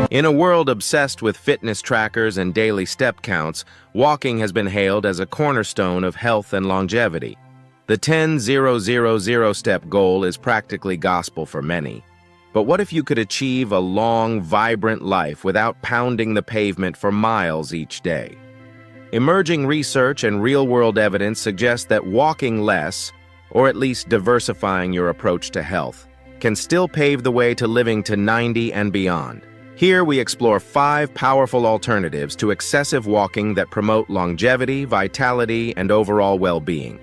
In a world obsessed with fitness trackers and daily step counts, walking has been hailed as a cornerstone of health and longevity. The 10,000 step goal is practically gospel for many. But what if you could achieve a long, vibrant life without pounding the pavement for miles each day? Emerging research and real-world evidence suggest that walking less, or at least diversifying your approach to health, can still pave the way to living to 90 and beyond. Here we explore 5 powerful alternatives to excessive walking that promote longevity, vitality, and overall well-being.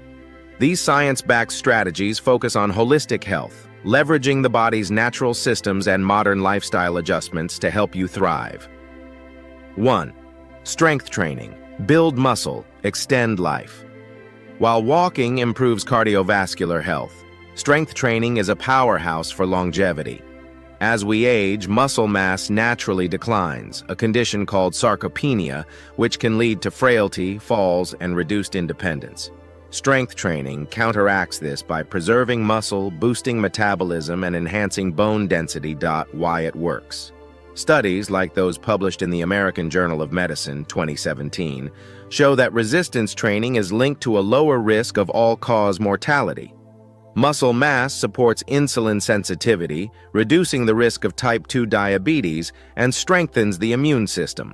These science-backed strategies focus on holistic health, leveraging the body's natural systems and modern lifestyle adjustments to help you thrive. 1. Strength training. Build muscle, extend life. While walking improves cardiovascular health, strength training is a powerhouse for longevity. As we age, muscle mass naturally declines, a condition called sarcopenia, which can lead to frailty, falls, and reduced independence. Strength training counteracts this by preserving muscle, boosting metabolism, and enhancing bone density. Why it works. Studies, like those published in the American Journal of Medicine 2017, show that resistance training is linked to a lower risk of all-cause mortality. Muscle mass supports insulin sensitivity, reducing the risk of type 2 diabetes, and strengthens the immune system.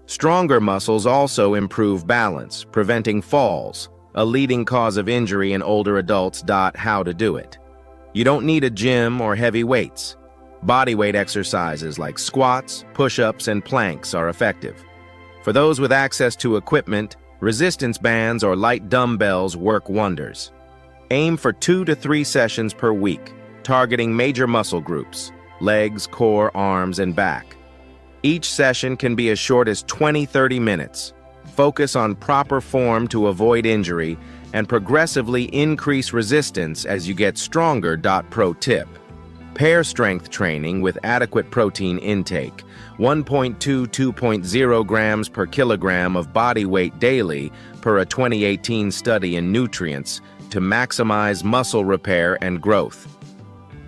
Stronger muscles also improve balance, preventing falls, a leading cause of injury in older adults. How to do it. You don't need a gym or heavy weights. Bodyweight exercises like squats, push-ups, and planks are effective. For those with access to equipment, resistance bands or light dumbbells work wonders. Aim for 2 to 3 sessions per week, targeting major muscle groups, legs, core, arms, and back. Each session can be as short as 20-30 minutes. Focus on proper form to avoid injury and progressively increase resistance as you get stronger. Pro tip. Pair strength training with adequate protein intake, 1.2–2.0 grams per kilogram of body weight daily per a 2018 study in Nutrients, to maximize muscle repair and growth.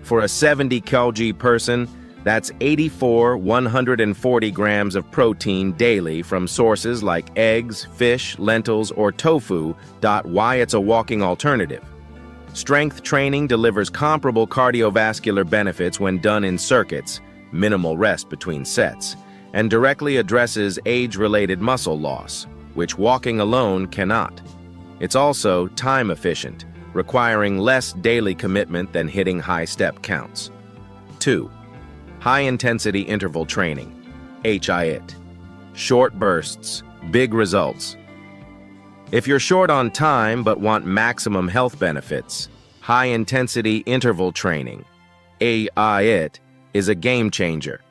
For a 70 kg person, that's 140 grams of protein daily from sources like eggs, fish, lentils, or tofu. Why it's a walking alternative. Strength training delivers comparable cardiovascular benefits when done in circuits, minimal rest between sets, and directly addresses age-related muscle loss, which walking alone cannot. It's also time efficient, requiring less daily commitment than hitting high step counts. 2. High-intensity interval training, HIIT. Short bursts, big results. If you're short on time but want maximum health benefits, high-intensity interval training, HIIT, is a game changer.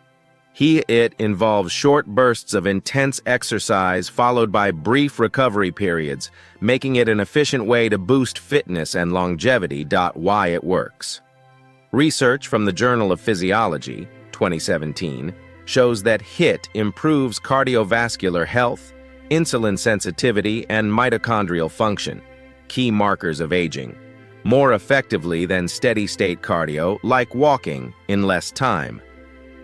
HIIT involves short bursts of intense exercise followed by brief recovery periods, making it an efficient way to boost fitness and longevity. Why it works. Research from the Journal of Physiology, 2017, shows that HIIT improves cardiovascular health, insulin sensitivity, and mitochondrial function, key markers of aging, more effectively than steady-state cardio like walking in less time.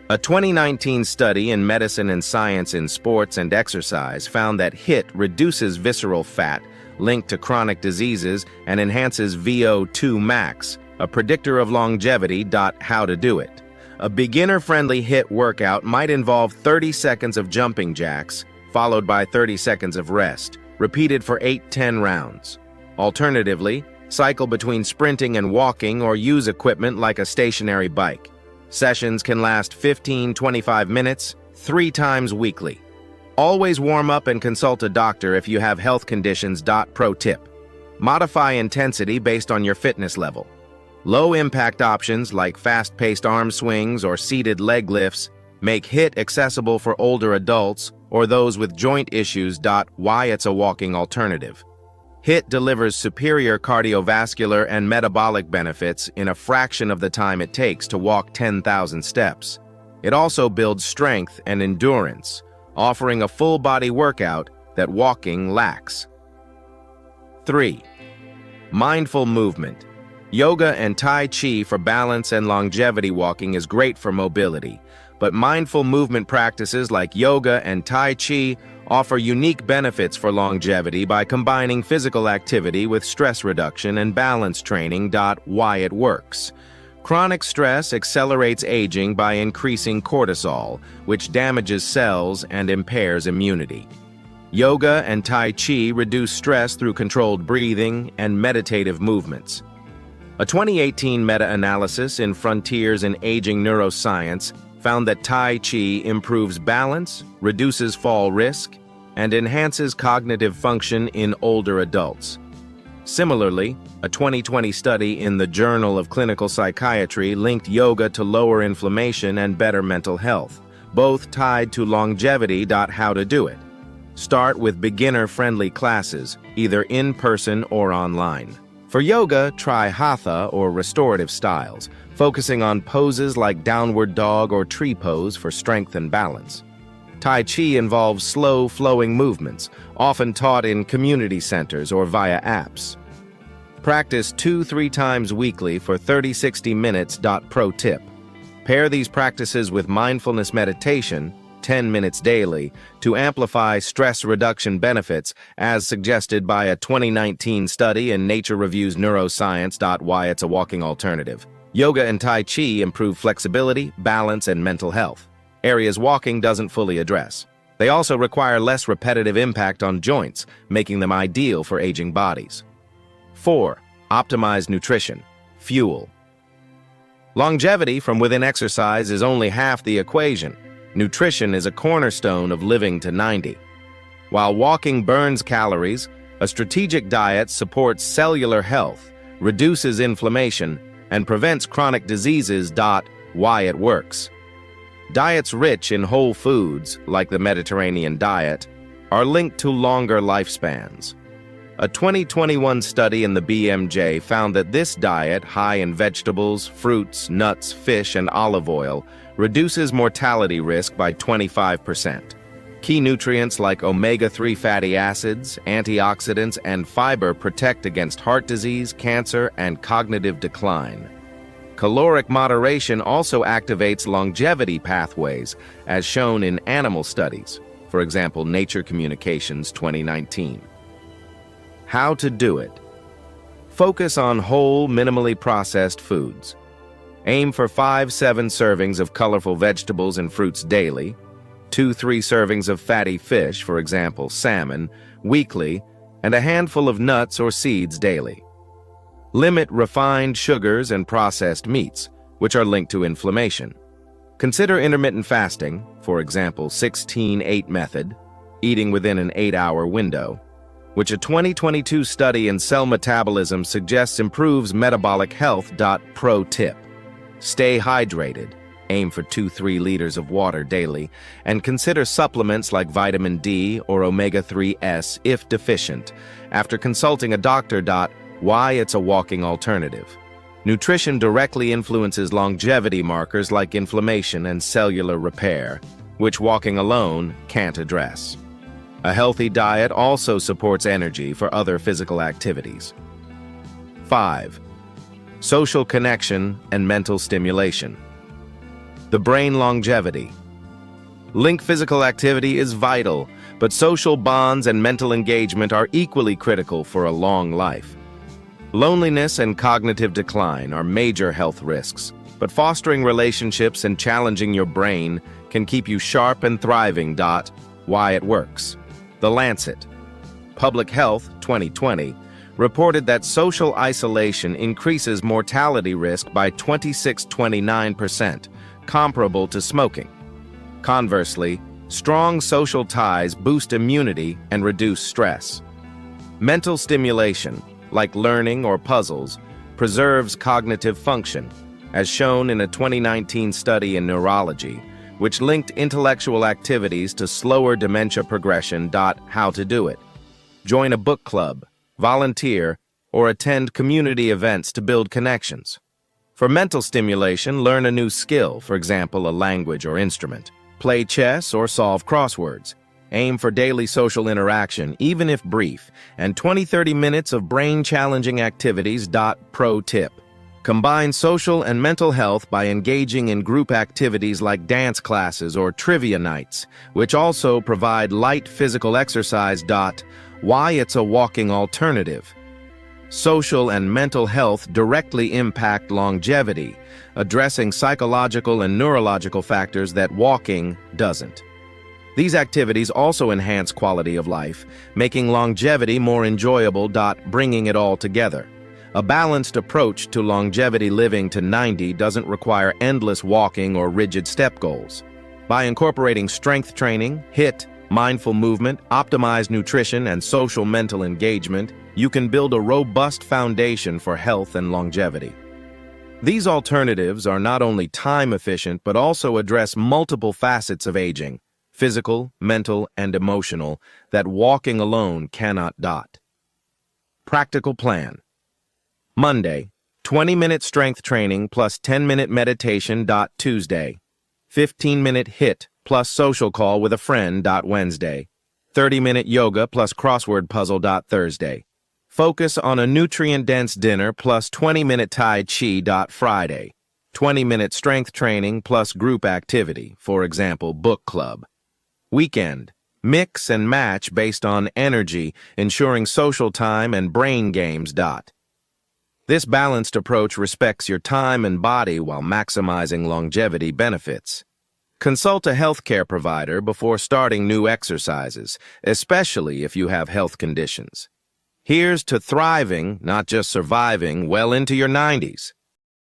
A 2019 study in Medicine and Science in Sports and Exercise found that HIIT reduces visceral fat linked to chronic diseases and enhances VO2 max, a predictor of longevity. How to do it. A beginner-friendly HIIT workout might involve 30 seconds of jumping jacks, followed by 30 seconds of rest, repeated for 8–10 rounds. Alternatively, cycle between sprinting and walking or use equipment like a stationary bike. Sessions can last 15–25 minutes, 3 times weekly. Always warm up and consult a doctor if you have health conditions. Pro tip. Modify intensity based on your fitness level. Low-impact options like fast-paced arm swings or seated leg lifts make HIIT accessible for older adults or those with joint issues. Why it's a walking alternative. HIIT delivers superior cardiovascular and metabolic benefits in a fraction of the time it takes to walk 10,000 steps. It also builds strength and endurance, offering a full-body workout that walking lacks. 3. Mindful movement. Yoga and Tai Chi for balance and longevity. Walking is great for mobility, but mindful movement practices like yoga and Tai Chi offer unique benefits for longevity by combining physical activity with stress reduction and balance training. Why it works. Chronic stress accelerates aging by increasing cortisol, which damages cells and impairs immunity. Yoga and Tai Chi reduce stress through controlled breathing and meditative movements. A 2018 meta-analysis in Frontiers in Aging Neuroscience found that Tai Chi improves balance, reduces fall risk, and enhances cognitive function in older adults. Similarly, a 2020 study in the Journal of Clinical Psychiatry linked yoga to lower inflammation and better mental health, both tied to longevity. How to do it. Start with beginner-friendly classes, either in person or online. For yoga, try hatha or restorative styles, focusing on poses like downward dog or tree pose for strength and balance. Tai Chi involves slow, flowing movements, often taught in community centers or via apps. Practice 2-3 times weekly for 30-60 minutes. Pro tip. Pair these practices with mindfulness meditation, 10 minutes daily, to amplify stress reduction benefits, as suggested by a 2019 study in Nature Reviews Neuroscience. Why it's a walking alternative. Yoga and Tai Chi improve flexibility, balance, and mental health, areas walking doesn't fully address. They also require less repetitive impact on joints, making them ideal for aging bodies. 4. Optimize nutrition. Fuel. Longevity from within exercise is only half the equation. Nutrition is a cornerstone of living to 90. While walking burns calories, a strategic diet supports cellular health, reduces inflammation, and prevents chronic diseases. Why it works. Diets rich in whole foods, like the Mediterranean diet, are linked to longer lifespans. A 2021 study in the BMJ found that this diet, high in vegetables, fruits, nuts, fish, and olive oil, reduces mortality risk by 25%. Key nutrients like omega-3 fatty acids, antioxidants, and fiber protect against heart disease, cancer, and cognitive decline. Caloric moderation also activates longevity pathways, as shown in animal studies, for example, Nature Communications 2019. How to do it. Focus on whole, minimally processed foods. Aim for 5-7 servings of colorful vegetables and fruits daily, 2-3 servings of fatty fish, for example, salmon, weekly, and a handful of nuts or seeds daily. Limit refined sugars and processed meats, which are linked to inflammation. Consider intermittent fasting, for example, 16-8 method, eating within an 8-hour window, which a 2022 study in cell metabolism suggests improves metabolic health. Pro tip. Stay hydrated. Aim for 2-3 liters of water daily, and consider supplements like vitamin D or omega-3s if deficient, after consulting a doctor. Why it's a walking alternative. Nutrition directly influences longevity markers like inflammation and cellular repair, which walking alone can't address. A healthy diet also supports energy for other physical activities. 5. Social connection and mental stimulation. The brain longevity. Link physical activity is vital, but social bonds and mental engagement are equally critical for a long life. Loneliness and cognitive decline are major health risks, but fostering relationships and challenging your brain can keep you sharp and thriving. Why it works. The Lancet. Public Health 2020 reported that social isolation increases mortality risk by 26-29%, comparable to smoking. Conversely, strong social ties boost immunity and reduce stress. Mental stimulation, like learning or puzzles, preserves cognitive function, as shown in a 2019 study in neurology, which linked intellectual activities to slower dementia progression. How to do it. Join a book club, volunteer, or attend community events to build connections. For mental stimulation, learn a new skill, for example, a language or instrument. Play chess or solve crosswords. Aim for daily social interaction, even if brief, and 20-30 minutes of brain-challenging activities. Pro tip. Combine social and mental health by engaging in group activities like dance classes or trivia nights, which also provide light physical exercise. Why it's a walking alternative. Social and mental health directly impact longevity, addressing psychological and neurological factors that walking doesn't. These activities also enhance quality of life, making longevity more enjoyable. Bringing it all together. A balanced approach to longevity living to 90 doesn't require endless walking or rigid step goals. By incorporating strength training, HIIT, mindful movement, optimized nutrition, and social mental engagement, you can build a robust foundation for health and longevity. These alternatives are not only time-efficient but also address multiple facets of aging, physical, mental, and emotional, that walking alone cannot. Practical plan. Monday, 20-minute strength training plus 10-minute meditation. Tuesday, 15-minute HIIT plus social call with a friend. Wednesday, 30-minute yoga plus crossword puzzle. Thursday, focus on a nutrient-dense dinner plus 20-minute Tai Chi. Friday, 20-minute strength training plus group activity, for example, book club. Weekend, mix and match based on energy, ensuring social time and brain games. This balanced approach respects your time and body while maximizing longevity benefits. Consult a healthcare provider before starting new exercises, especially if you have health conditions. Here's to thriving, not just surviving, well into your 90s.